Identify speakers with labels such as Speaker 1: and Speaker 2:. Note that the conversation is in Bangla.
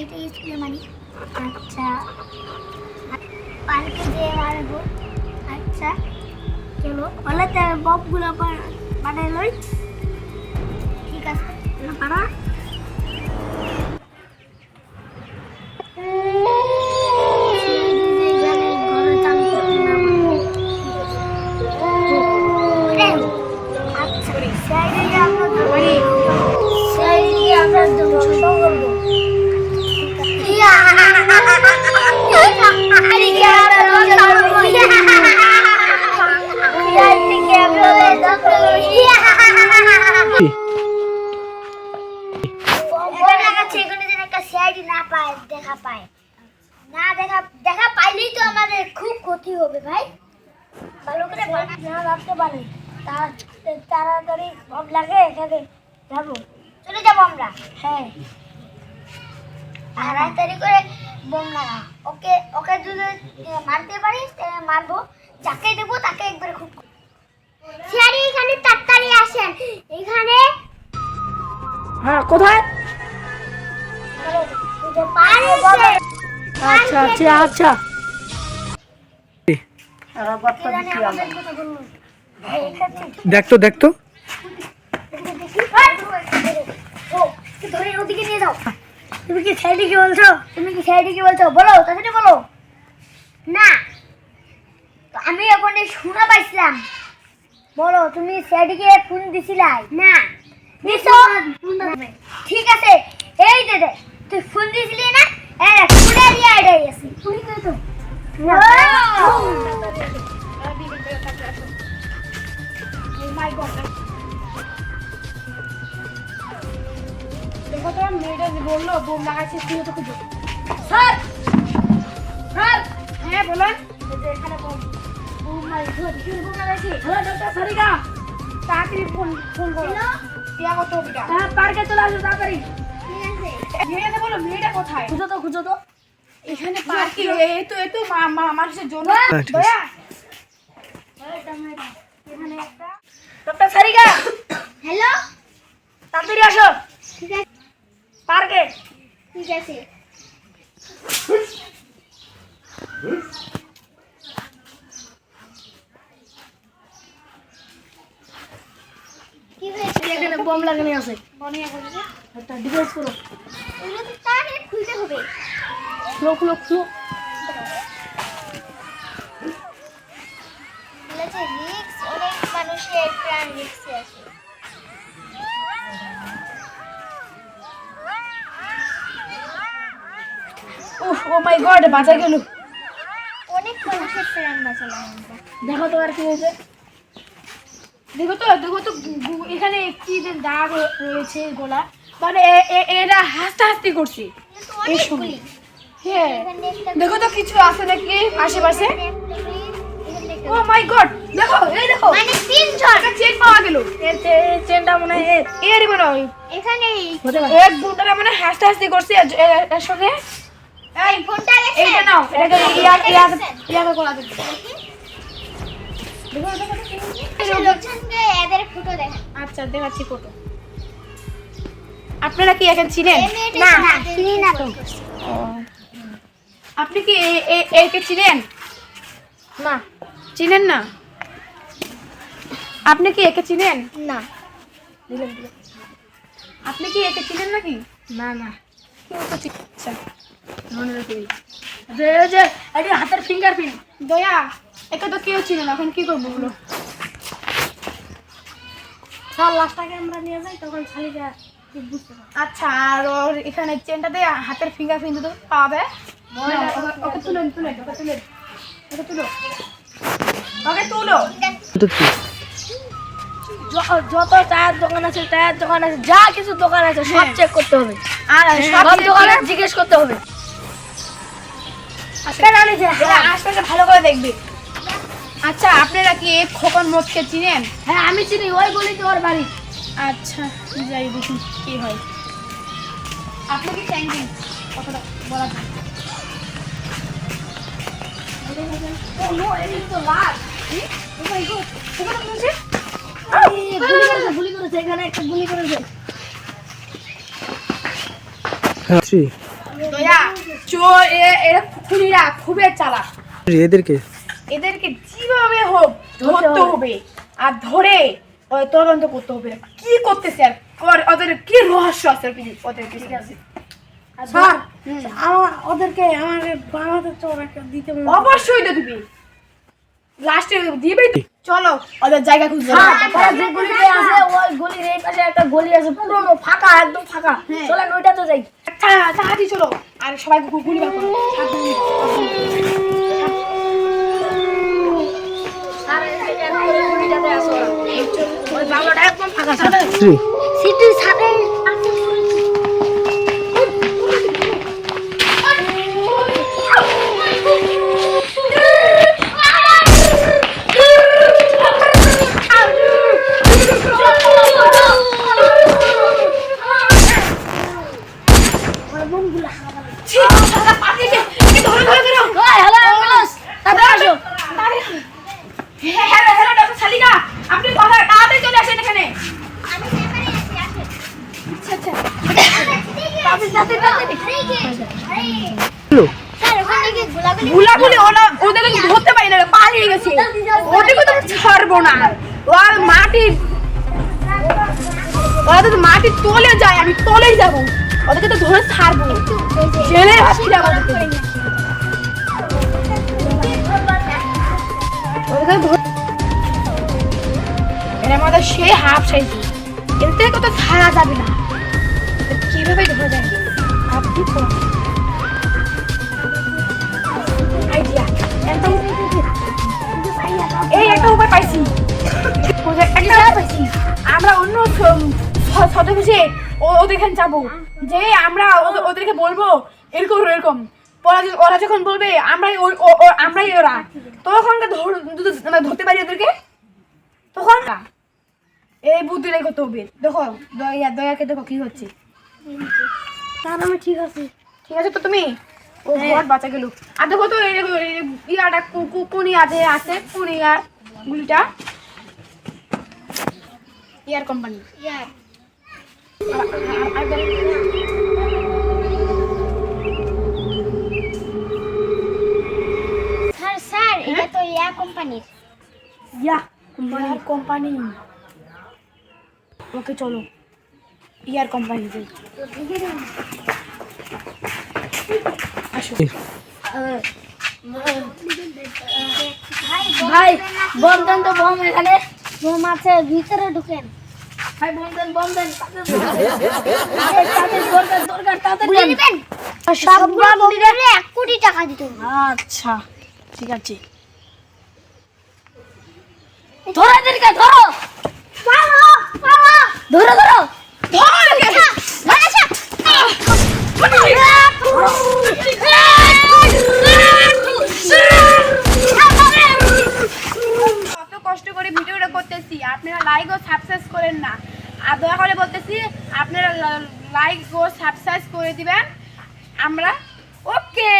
Speaker 1: এটা স্কুলে মারি। আচ্ছা পার্কে যেয়ে মারবো। আচ্ছা চলো বলে তো ববগুলো বানাই লই। ঠিক আছে পারা দেখা পায় না, দেখা পাইলেই তো আমাদের খুব ক্ষতি হবে ভাই। ভালো করে না ভাবতে পারি তাড়াতাড়ি ভাব লাগে এখানে যাবো, চলে যাবো আমরা। হ্যাঁ তাড়াতাড়ি করে বোম লাগা। ওকে ওকে যদি মারতে পারিস মারবো, যাকে দেবো তাকে একবারে খুব। স্যার এখানে তাড়াতাড়ি আসেন এখানে।
Speaker 2: হ্যাঁ কোথায়? আচ্ছা আচ্ছা আচ্ছা দেখতো দেখতো
Speaker 1: ওদিকে নিয়ে যাও। তুমি কি সাইডে কি বলছো? বলো তাড়াতাড়ি বলো না। আমি এখন শোনা পাইছিলাম। বলো তুমি সাইডে ফোন দিছিলাই না? ঠিক আছে এই দে তুই ফোন দিছিলি না? ফোনে দিয়ে আইডাই আছে। ফোন কই তো মাই গড।
Speaker 2: দেখো তো মেয়েটা যে বললো বোম লাগাইছে, তুই তো খুঁজো। স্যার স্যার হ্যাঁ বলুন।
Speaker 1: এখানে বোম বোম লাগাইছে।
Speaker 2: হ্যালো ডক্টর সারিকা, তাড়াতাড়ি ফোন করো। টিয়া কত বিটা? হ্যাঁ পার্কে চলে আসো তাড়াতাড়ি।
Speaker 1: ঠিক আছে
Speaker 2: মেয়েটা বলো মেয়েটা কোথায়? খুঁজো তো এখানে পার্কে। এই তো মানুষের জন্য দয়া।
Speaker 1: এখানে একটা
Speaker 2: ডক্টর সারিকা
Speaker 1: হ্যালো
Speaker 2: তাড়াতাড়ি আসো
Speaker 1: ঠিক আছে
Speaker 2: পার্কে।
Speaker 1: ঠিক আছে কি হয়েছে?
Speaker 2: এখানে বোম লাগানো আছে।
Speaker 1: মনিয়া বলছে
Speaker 2: একটা ডিভাইস করো।
Speaker 1: ওগুলো তো তাড়াতাড়ি খুলতে হবে।
Speaker 2: খুলো
Speaker 1: বলেছে রিস্ক, অনেক মানুষের প্রাণ রিস্কে আছে।
Speaker 2: উফ ও মাই গড বাঁচা গেল।
Speaker 1: অনেক মানুষের প্রাণ বাঁচালাম আমরা।
Speaker 2: দেখো তো আর কি হয়েছে। দেখো তো এখানে কি যে দাগ রয়েছে গোলা, মানে এরা হাসতে করছে
Speaker 1: কিন্তু
Speaker 2: এই
Speaker 1: অনেক
Speaker 2: সময়।
Speaker 1: গুলি।
Speaker 2: হ্যাঁ
Speaker 1: এখানে একটা
Speaker 2: দেখো তো কিছু আছে নাকি আশেপাশে।
Speaker 1: এখানে একটা গুলি, এখানে একটা
Speaker 2: ও মাই গড দেখো এই দেখো
Speaker 1: মানে তিনজন।
Speaker 2: একটা চেন পাওয়া গেল। এর চেনটা মনে হয় এরই মনে হয়।
Speaker 1: এখানে
Speaker 2: এক দুটারা মানে হাসতে করছে এর সঙ্গে। এই
Speaker 1: ফোনটা
Speaker 2: এইটা নাও, এটাকে ইয়াকে করা দিতে।
Speaker 1: লোকজনকে এদের ফটো দেখা।
Speaker 2: আচ্ছা দেখাচ্ছি ফটো। আপনারা কি এখন চিনেন?
Speaker 1: না চিনি না তো।
Speaker 2: আপনি কি একে চিনেন?
Speaker 1: না
Speaker 2: চিনেন না? আপনি কি একে চিনেন?
Speaker 1: না
Speaker 2: আপনি কি একে চিনেন নাকি?
Speaker 1: না
Speaker 2: আচ্ছা মনে রাখি। যে এটা হাতের ফিঙ্গারপ্রিন্ট। দয়া একে তো কেউ চিনে না, এখন কি করবো বলো?
Speaker 1: স্যার লাস্টটাকে আমরা নিয়ে যাই তখন খালিটা বুঝতে পারবো।
Speaker 2: আচ্ছা আর ওর এখানে চেনটাতে হাতের ফিঙ্গারপ্রিন্ট তো পাবে। ওকে তুলেন
Speaker 1: যত টায়ার দোকান আছে যা কিছু দোকান আছে সব চেক করতে হবে।
Speaker 2: আর
Speaker 1: সব দোকানে জিজ্ঞেস করতে হবে।
Speaker 2: আশপাশে ভালো করে দেখবি। আচ্ছা আপনারা কি এই খোকন মোচকে চিনেন?
Speaker 1: হ্যাঁ আমি চিনি, ওই বলি তো ওর বাড়ি।
Speaker 2: আচ্ছা যাই দেখি কি হয়। আপনি কি থ্যাংক কথাটা বলা যায়?
Speaker 1: ও নো এটা তো লাল। ও মাই গড
Speaker 2: খোকন মোচে
Speaker 1: গুলি করেছে এখানে একটা গুলি করেছে।
Speaker 2: দয়া চোর এরা খুনিরা খুবই চালাক।
Speaker 3: এদেরকে
Speaker 2: এদেরকে যেভাবে হোক ধরতে হবে আর ধরে তদন্ত করতে হবে কি করতেছে আর ওদের কি রহস্য আছে ওদের ঠিক আছে
Speaker 1: স্যার ওদেরকে আমাকে বানাতে চোর একটা দিতে হবে।
Speaker 2: অবশ্যই তো দিবি লাস্টে দিবি চলো ওদের জায়গা খুঁজে
Speaker 1: যে গলিতে আছে ওই গলির এই পাশে একটা গলি আছে পুরনো ফাঁকা একদম ফাঁকা
Speaker 2: হ্যাঁ।
Speaker 1: চলেন ওইটাতে যাই।
Speaker 2: তাড়াতাড়ি চলো আর সবাই গুলি বার করো
Speaker 1: স্যার এই যে গলিটাতে আসো ওই বাংলাটা একদম ফাঁকা স্যার।
Speaker 3: জি
Speaker 1: সিটি সাথে
Speaker 2: আপনি কথা তাড়াতাড়ি চলে আসেন এখানে আচ্ছা
Speaker 3: হ্যালো
Speaker 2: গুলাগুলি ওদের ধরতে পারি না পালিয়ে গেছে ওদেরকে তো ছাড়বো না ওর মাটির তলে যায় আমি তলেই যাবো ওদেরকে তো ধরে ছাড়বো জেলে হাসি যাবো এর মধ্যে সে হাফ সাইজ এর থেকে কত ছাড়া যাবে না কিভাবে ধরা যায় আপনি আইডিয়া এই একটা উপায় পাইছি আমরা অন্য সদস্যে ওদেরখানে যাবো যে আমরা ওদেরকে বলবো এরকম এরকম ওরা যখন বলবে আমরাই ওরা তখন ধরতে পারি ওদেরকে তখন এই বুদ্ধিটাই করতে হবে দেখো দয়াকে দেখো কি হচ্ছে
Speaker 1: স্যার আমি ঠিক আছে।
Speaker 2: ঠিক আছে তো তুমি ও ঘর বাঁচা গেল আর দেখো তো ইয়াটা কোন আছে কোন ইয়ার গুলিটা ইয়ার কোম্পানি
Speaker 1: স্যার স্যার এটা তো ইয়া কোম্পানির।
Speaker 2: ইয়া কোম্পানি ওকে চলো ইয়ার কোম্পানি যাই আসো
Speaker 1: ভাই বম দেন তো বম এখানে বম আছে ভিতরে ঢুকেন। ভাই বম দেন তাড়াতাড়ি দেন সবগুলো বমে 1 কোটি টাকা দিতে হবে।
Speaker 2: আচ্ছা ঠিক আছে
Speaker 1: ধরো এদেরকে ধরো ধরো ধরো
Speaker 2: কত কষ্ট করে ভিডিওটা করতেছি আপনারা লাইক ও সাবস্ক্রাইব করেন না আর দয়া করে বলতেছি আপনারা লাইক ও সাবস্ক্রাইব করে দিবেন আমরা ওকে